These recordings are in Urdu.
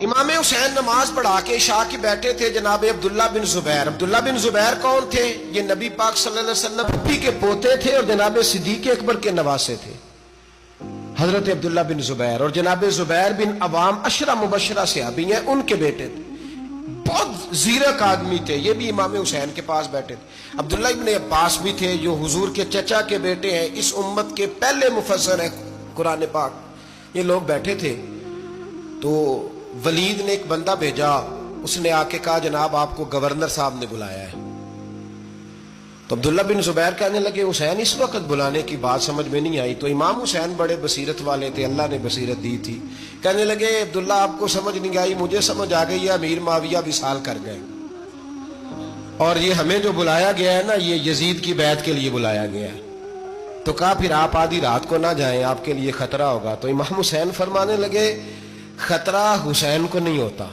امام حسین نماز پڑھا کے عشاء کی بیٹھے تھے جناب عبداللہ بن زبیر. عبداللہ بن زبیر کون تھے؟ یہ نبی پاک صلی اللہ علیہ وسلم کے پوتے تھے اور جناب صدیق اکبر کے نواسے تھے. حضرت عبداللہ بن زبیر اور جناب زبیر بن عوام عشرہ مبشرہ صحابی ہیں، ان کے بیٹے تھے. بہت زیرک آدمی تھے، یہ بھی امام حسین کے پاس بیٹھے تھے. عبداللہ ابن عباس بھی تھے جو حضور کے چچا کے بیٹے ہیں، اس امت کے پہلے مفسر ہیں قرآن پاک. یہ لوگ بیٹھے تھے تو ولید نے ایک بندہ بھیجا، اس نے آ کے کہا جناب آپ کو گورنر صاحب نے بلایا ہے. تو عبداللہ بن زبیر کہنے لگے حسین اس وقت بلانے کی بات سمجھ میں نہیں آئی. تو امام حسین بڑے بصیرت والے تھے، اللہ نے بصیرت دی تھی. کہنے لگے عبداللہ آپ کو سمجھ نہیں آئی، مجھے سمجھ آ گئی ہے، امیر معاویہ وصال کر گئے اور یہ ہمیں جو بلایا گیا ہے نا یہ یزید کی بیعت کے لیے بلایا گیا ہے. تو کہا پھر آپ آدھی رات کو نہ جائیں، آپ کے لیے خطرہ ہوگا. تو امام حسین فرمانے لگے خطرہ حسین کو نہیں ہوتا،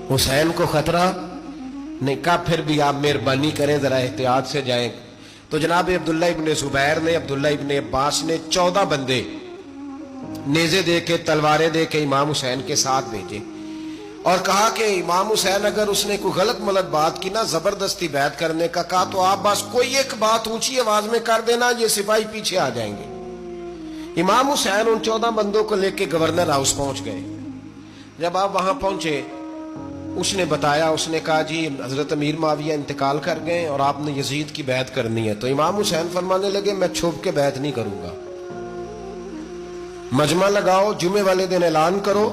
حسین کو خطرہ نہیں. کہا پھر بھی آپ مہربانی کریں ذرا احتیاط سے جائیں. تو جناب عبداللہ ابن زبیر نے، عبداللہ ابن عباس نے 14 بندے نیزے دے کے تلواریں دے کے امام حسین کے ساتھ بھیجے اور کہا کہ امام حسین اگر اس نے کوئی غلط ملت بات کی نا زبردستی بیعت کرنے کا کہا تو آپ بس کوئی ایک بات اونچی آواز میں کر دینا، یہ سپاہی پیچھے آ جائیں گے. امام حسین ان 14 بندوں کو لے کے گورنر ہاؤس پہنچ گئے. جب آپ وہاں پہنچے اس نے بتایا، اس نے کہا جی حضرت امیر معاویہ انتقال کر گئے اور آپ نے یزید کی بیعت کرنی ہے. تو امام حسین فرمانے لگے میں چھپ کے بیعت نہیں کروں گا، مجمع لگاؤ، جمعے والے دن اعلان کرو.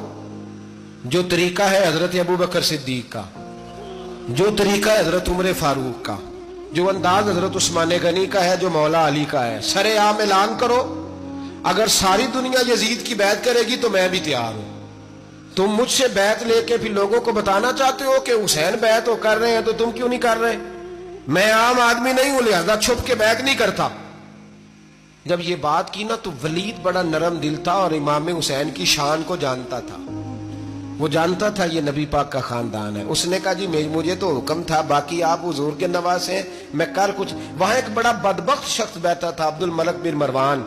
جو طریقہ ہے حضرت ابو بکر صدیق کا، جو طریقہ ہے حضرت عمر فاروق کا، جو انداز حضرت عثمان غنی کا ہے، جو مولا علی کا ہے، سر عام اعلان کرو. اگر ساری دنیا یزید کی بیعت کرے گی تو میں بھی تیار ہوں. تم مجھ سے بیعت لے کے پھر لوگوں کو بتانا چاہتے ہو کہ حسین بیعت ہو کر رہے ہیں تو تم کیوں نہیں کر رہے؟ میں عام آدمی نہیں ہوں لہذا چھپ کے بیعت نہیں کرتا. جب یہ بات کی نا تو ولید بڑا نرم دل تھا اور امام حسین کی شان کو جانتا تھا، وہ جانتا تھا یہ نبی پاک کا خاندان ہے. اس نے کہا جی مجھے تو حکم تھا، باقی آپ حضور کے نواسے ہیں، میں کر کچھ. وہاں ایک بڑا بدبخت شخص بیٹھا تھا عبد الملک بن مروان.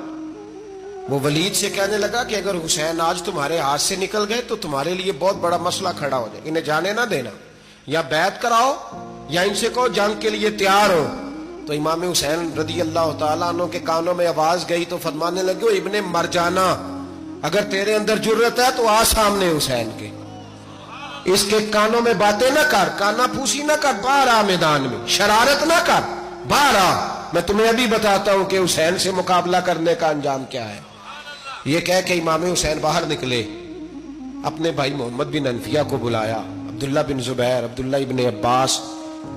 وہ ولید سے کہنے لگا کہ اگر حسین آج تمہارے ہاتھ سے نکل گئے تو تمہارے لیے بہت بڑا مسئلہ کھڑا ہو جائے. انہیں جانے نہ دینا، یا بیعت کراؤ یا ان سے کہو جنگ کے لیے تیار ہو. تو امام حسین رضی اللہ تعالیٰ عنہ کے کانوں میں آواز گئی تو فرمانے لگے ابن مرجانہ اگر تیرے اندر جرت ہے تو آ سامنے حسین کے، اس کے کانوں میں باتیں نہ کر، کانا پھوسی نہ کر، باہر آ میدان میں، شرارت نہ کر، باہر آ. میں تمہیں ابھی بتاتا ہوں کہ حسین سے مقابلہ کرنے کا انجام کیا ہے. یہ کہہ کہ امام حسین باہر نکلے، اپنے بھائی محمد بن انفیہ کو بلایا، عبداللہ بن زبیر، عبداللہ ابن عباس،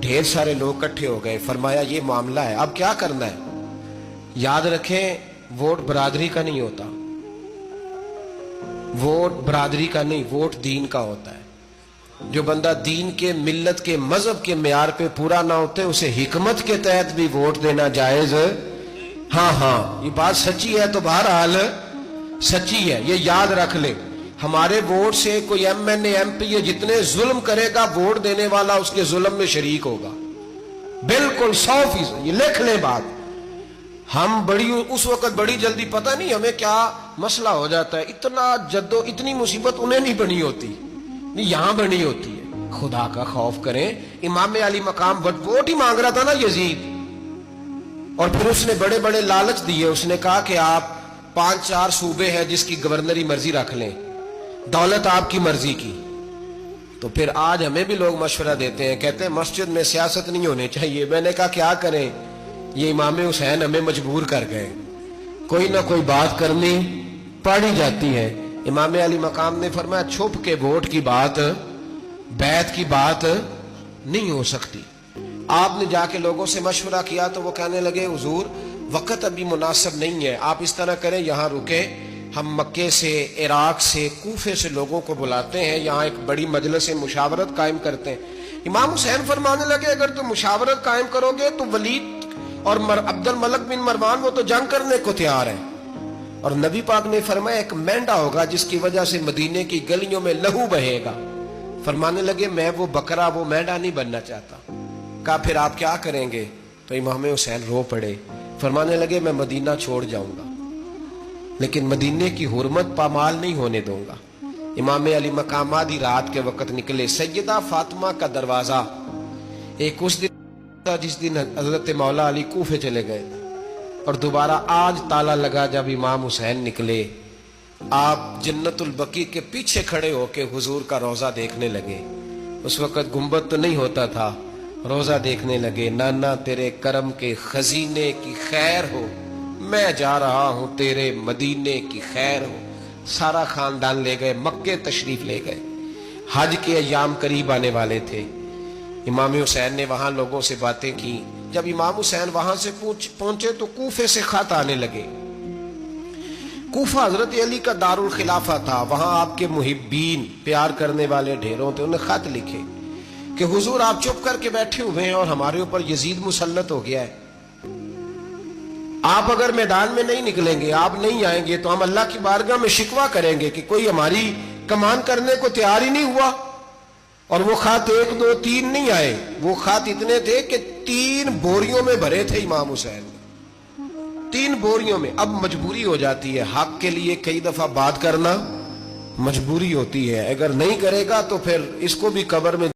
ڈھیر سارے لوگ اکٹھے ہو گئے. فرمایا یہ معاملہ ہے، اب کیا کرنا ہے؟ یاد رکھیں ووٹ برادری کا نہیں ہوتا، ووٹ برادری کا نہیں، ووٹ دین کا ہوتا ہے. جو بندہ دین کے، ملت کے، مذہب کے معیار پہ پورا نہ ہوتے اسے حکمت کے تحت بھی ووٹ دینا جائز. ہاں یہ بات سچی ہے تو بہرحال سچی ہے، یہ یاد رکھ لے. ہمارے ووٹ سے کوئی ایم این اے، ایم پی اے جتنے ظلم کرے گا ووٹ دینے والا اس کے ظلم میں شریک ہوگا، بالکل 100%. یہ لکھ لیں بات. ہم اس وقت بڑی جلدی، پتہ نہیں ہمیں کیا مسئلہ ہو جاتا ہے، اتنا اتنی مصیبت انہیں نہیں بنی ہوتی، نہیں یہاں بنی ہوتی ہے. خدا کا خوف کریں. امام علی مقام ووٹ ہی مانگ رہا تھا نا یزید، اور پھر اس نے بڑے بڑے لالچ دیے. اس نے کہا کہ آپ 5-4 صوبے ہیں جس کی گورنری مرضی رکھ لیں، دولت آپ کی مرضی کی. تو پھر آج ہمیں بھی لوگ مشورہ دیتے ہیں، کہتے ہیں مسجد میں سیاست نہیں ہونی چاہیے. میں نے کہا کیا کریں، یہ امام حسین ہمیں مجبور کر گئے، کوئی نہ کوئی بات کرنی پڑی جاتی ہے. امام علی مقام نے فرمایا چھپ کے ووٹ کی بات، بیعت کی بات نہیں ہو سکتی. آپ نے جا کے لوگوں سے مشورہ کیا تو وہ کہنے لگے حضور وقت ابھی مناسب نہیں ہے، آپ اس طرح کریں یہاں رکے، ہم مکے سے، عراق سے، کوفے سے لوگوں کو بلاتے ہیں، یہاں ایک بڑی مجلس مشاورت قائم کرتے ہیں. امام حسین فرمانے لگے اگر تم مشاورت قائم کرو گے تو ولید اور عبد الملک بن مروان وہ تو جنگ کرنے کو تیار ہیں، اور نبی پاک نے فرمایا ایک مینڈا ہوگا جس کی وجہ سے مدینے کی گلیوں میں لہو بہے گا. فرمانے لگے میں وہ بکرا، وہ مینڈا نہیں بننا چاہتا. کہا پھر آپ کیا کریں گے؟ تو امام حسین رو پڑے. فرمانے لگے میں مدینہ چھوڑ جاؤں گا لیکن مدینے کی حرمت پامال نہیں ہونے دوں گا. امام علی مقام آدھی رات کے وقت نکلے. سیدہ فاطمہ کا دروازہ ایک اس دن تھا جس دن حضرت مولا علی کوفے چلے گئے, اور دوبارہ آج تالا لگا جب امام حسین نکلے. آپ جنت البقیع کے پیچھے کھڑے ہو کے حضور کا روضہ دیکھنے لگے. اس وقت گنبد تو نہیں ہوتا تھا, روضہ دیکھنے لگے. نانا تیرے کرم کے خزینے کی خیر ہو, میں جا رہا ہوں تیرے مدینے کی خیر ہو. سارا خاندان لے گئے, مکے تشریف لے گئے. حج کے ایام قریب آنے والے تھے. امام حسین نے وہاں لوگوں سے باتیں کی. جب امام حسین وہاں سے پہنچے تو کوفے سے خط آنے لگے. کوفہ حضرت علی کا دار الخلافہ تھا, وہاں آپ کے محبین پیار کرنے والے ڈھیروں تھے. انہیں خط لکھے کہ حضور آپ چپ کر کے بیٹھے ہوئے ہیں اور ہمارے اوپر یزید مسلط ہو گیا ہے. آپ اگر میدان میں نہیں نکلیں گے, آپ نہیں آئیں گے تو ہم اللہ کی بارگاہ میں شکوہ کریں گے کہ کوئی ہماری کمان کرنے کو تیار ہی نہیں ہوا. اور وہ خط 1 2 3 نہیں آئے, وہ خط اتنے تھے کہ 3 بوریوں میں بھرے تھے امام حسین, 3 بوریوں میں. اب مجبوری ہو جاتی ہے, حق کے لیے کئی دفعہ بات کرنا مجبوری ہوتی ہے. اگر نہیں کرے گا تو پھر اس کو بھی قبر میں